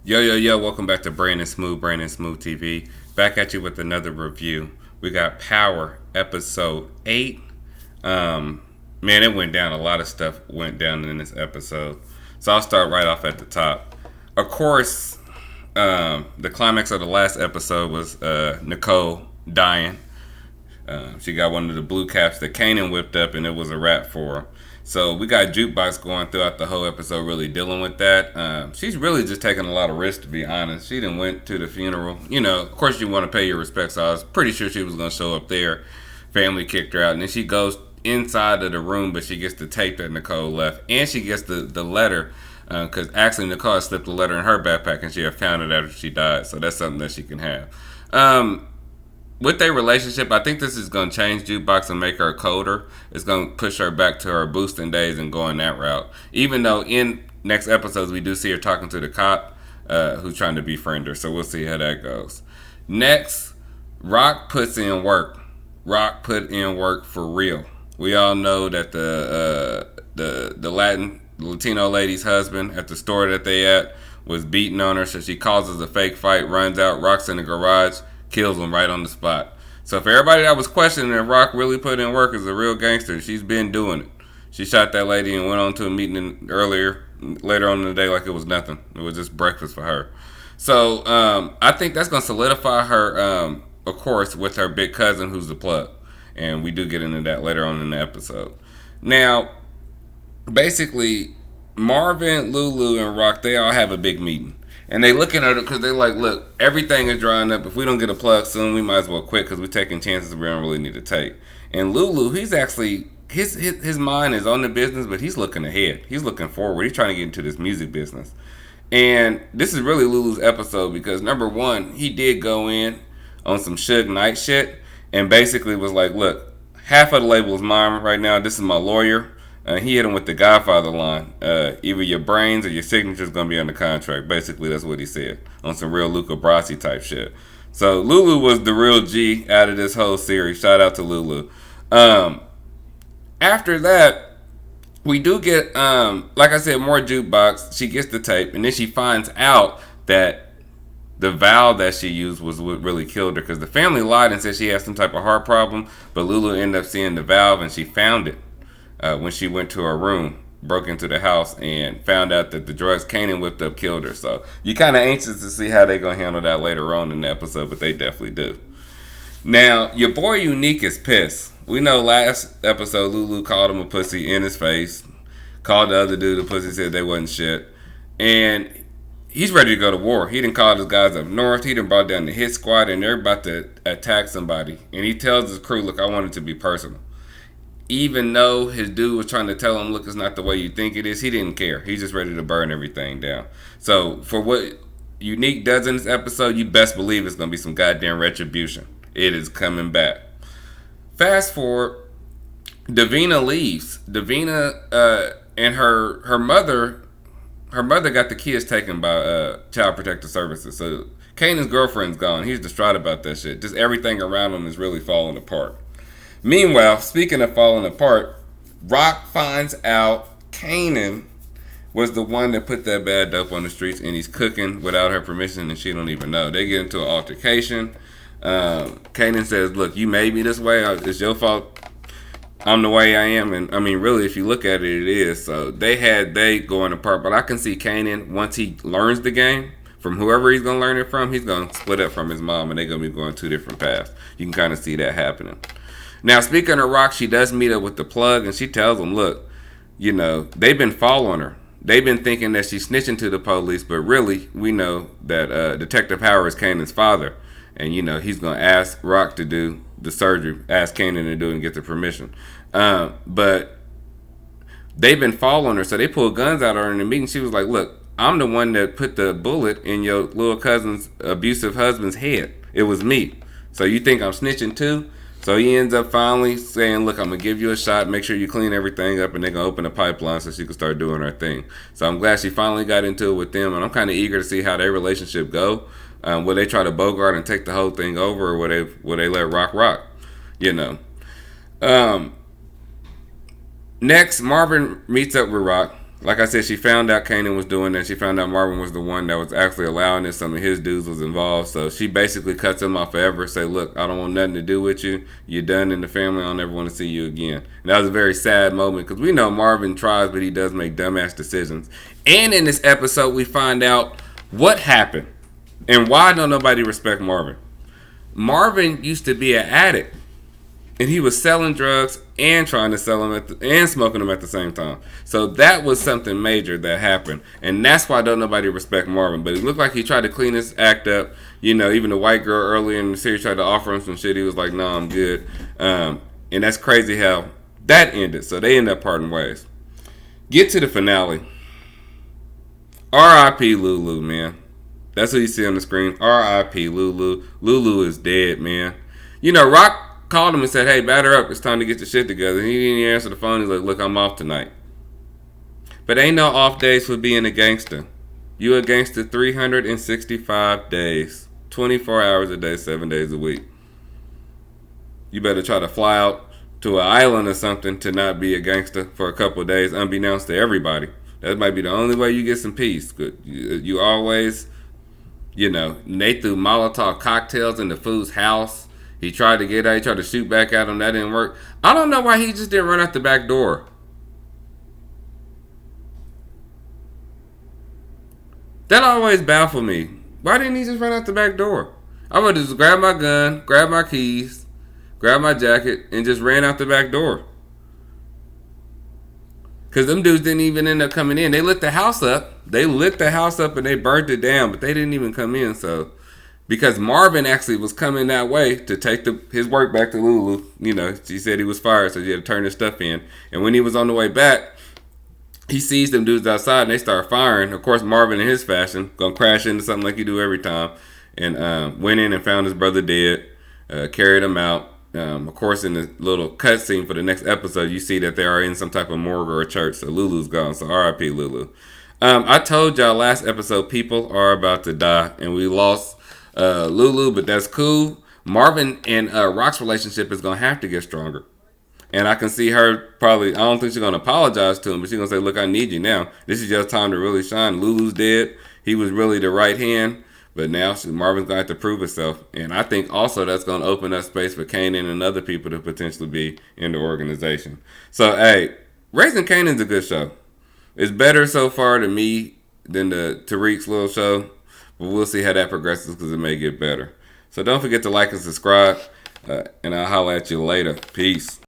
Yo, yo, yo, welcome back to Brandon Smooth TV. Back at you with another review. We got Power, episode 8. Man, it went down. A lot of stuff went down in this episode. So I'll start right off at the top. Of course, the climax of the last episode was Nicole dying. She got one of the blue caps that Kanan whipped up, and it was a wrap for her. So we got Jukebox going throughout the whole episode, really dealing with that. She's really just taking a lot of risks, to be honest. She didn't went to the funeral. You know, of course you want to pay your respects. So I was pretty sure she was going to show up there. Family kicked her out, and then she goes inside of the room, but she gets the tape that Nicole left, and she gets the letter. Because actually Nicole slipped the letter in her backpack, and she had found it after she died. So that's something that she can have. With their relationship, I think this is going to change Jukebox and make her colder. It's going to push her back to her boosting days and going that route. Even though in next episodes we do see her talking to the cop who's trying to befriend her. So we'll see how that goes. Next, Rock puts in work. Rock put in work for real. We all know that the Latino lady's husband at the store that they at was beating on her, so she causes a fake fight, runs out, Rock's in the garage, kills him right on the spot. So for everybody that was questioning if Rock really put in work as a real gangster, she's been doing it. She shot that lady and went on to a meeting later on in the day like it was nothing. It was just breakfast for her. So I think that's going to solidify her, of course, with her big cousin who's the plug. And we do get into that later on in the episode. Now, basically, Marvin, Lulu, and Rock, they all have a big meeting. And they looking at it because they like, look, everything is drying up. If we don't get a plug soon, we might as well quit because we're taking chances we don't really need to take. And Lulu, he's actually, his mind is on the business, but he's looking ahead. He's looking forward. He's trying to get into this music business. And this is really Lulu's episode because, number one, he did go in on some Suge Knight shit and basically was like, look, half of the label is mine right now. This is my lawyer. He hit him with the Godfather line. Either your brains or your signature is going to be on the contract. Basically, that's what he said on some real Luca Brasi type shit. So Lulu was the real G out of this whole series. Shout out to Lulu. After that, we do get, like I said, more Jukebox. She gets the tape, and then she finds out that the valve that she used was what really killed her because the family lied and said she had some type of heart problem, but Lulu ended up seeing the valve, and she found it. When she went to her room, broke into the house, and found out that the drugs Kanan whipped up killed her. So you're kind of anxious to see how they're going to handle that later on in the episode, but they definitely do. Now, your boy Unique is pissed. We know last episode Lulu called him a pussy in his face, called the other dude a pussy, said they wasn't shit. And he's ready to go to war. He done called his guys up north. He done brought down the hit squad, and they're about to attack somebody. And he tells his crew, look, I want it to be personal. Even though his dude was trying to tell him, look, it's not the way you think it is, he didn't care. He's just ready to burn everything down. So for what Unique does in this episode, you best believe it's going to be some goddamn retribution. It is coming back. Fast forward, Davina leaves. Davina and her mother got the kids taken by Child Protective Services. So Kanan's girlfriend's gone. He's distraught about that shit. Just everything around him is really falling apart. Meanwhile, speaking of falling apart, Rock finds out Kanan was the one that put that bad dope on the streets, and he's cooking without her permission, and she don't even know. They get into an altercation. Kanan says, look, you made me this way. It's your fault. I'm the way I am. And, I mean, really, if you look at it, it is. So they going apart. But I can see Kanan, once he learns the game, from whoever he's going to learn it from, he's going to split up from his mom, and they're going to be going two different paths. You can kind of see that happening. Now, speaking of Rock, she does meet up with the plug, and she tells him, look, you know, they've been following her. They've been thinking that she's snitching to the police, but really, we know that Detective Howard is Kanan's father. And, you know, he's going to ask Rock to do the surgery, ask Kanan to do it and get the permission. But they've been following her, so they pulled guns out on her in the meeting. She was like, look, I'm the one that put the bullet in your little cousin's abusive husband's head. It was me. So you think I'm snitching too? So he ends up finally saying, look, I'm going to give you a shot. Make sure you clean everything up, and they're going to open a pipeline so she can start doing her thing. So I'm glad she finally got into it with them, and I'm kind of eager to see how their relationship go. Will they try to bogart and take the whole thing over, or will they let rock? You know. Next, Marvin meets up with Rock. like I said, she found out Kanan was doing that. She found out Marvin was the one that was actually allowing it. Some of his dudes was involved. So she basically cuts him off forever. Say, look, I don't want nothing to do with you. You're done in the family. I don't ever want to see you again. And that was a very sad moment because we know Marvin tries, but he does make dumbass decisions. And in this episode, we find out what happened and why don't nobody respect Marvin. Marvin used to be an addict. And he was selling drugs and trying to sell them and smoking them at the same time. So that was something major that happened. And that's why don't nobody respect Marvin. But it looked like he tried to clean his act up. You know, even the white girl earlier in the series tried to offer him some shit. He was like, no, I'm good. And that's crazy how that ended. So they end up parting ways. Get to the finale. R.I.P. Lulu, man. That's what you see on the screen. R.I.P. Lulu. Lulu is dead, man. You know, Rock called him and said, hey, batter up. It's time to get your shit together. He didn't even answer the phone. He's like, look, I'm off tonight. But ain't no off days for being a gangster. You a gangster 365 days. 24 hours a day, 7 days a week. You better try to fly out to an island or something to not be a gangster for a couple of days, unbeknownst to everybody. That might be the only way you get some peace. You always, you know, they threw Molotov cocktails in the food's house. He tried to get out. He tried to shoot back at him. That didn't work. I don't know why he just didn't run out the back door. That always baffled me. Why didn't he just run out the back door? I would have just grabbed my gun, grabbed my keys, grabbed my jacket, and just ran out the back door. Because them dudes didn't even end up coming in. They lit the house up. They lit the house up and they burnt it down, but they didn't even come in. So, because Marvin actually was coming that way to take his work back to Lulu. You know, she said he was fired, so he had to turn his stuff in. And when he was on the way back, he sees them dudes outside and they start firing. Of course, Marvin, in his fashion, gonna crash into something like he do every time. And went in and found his brother dead, carried him out. Of course, in the little cutscene for the next episode, you see that they are in some type of morgue or a church. So Lulu's gone. So R.I.P. Lulu. I told y'all last episode people are about to die, and we lost Lulu, but that's cool. Marvin and Rock's relationship is gonna have to get stronger, and I can see her probably. I don't think she's gonna apologize to him, but she's gonna say, "Look, I need you now. This is your time to really shine." Lulu's dead. He was really the right hand. But now Marvin's going to have to prove himself. And I think also that's going to open up space for Kanan and other people to potentially be in the organization. So, hey, Raising Kanan's a good show. It's better so far to me than the Tariq's little show. But we'll see how that progresses because it may get better. So don't forget to like and subscribe. And I'll holler at you later. Peace.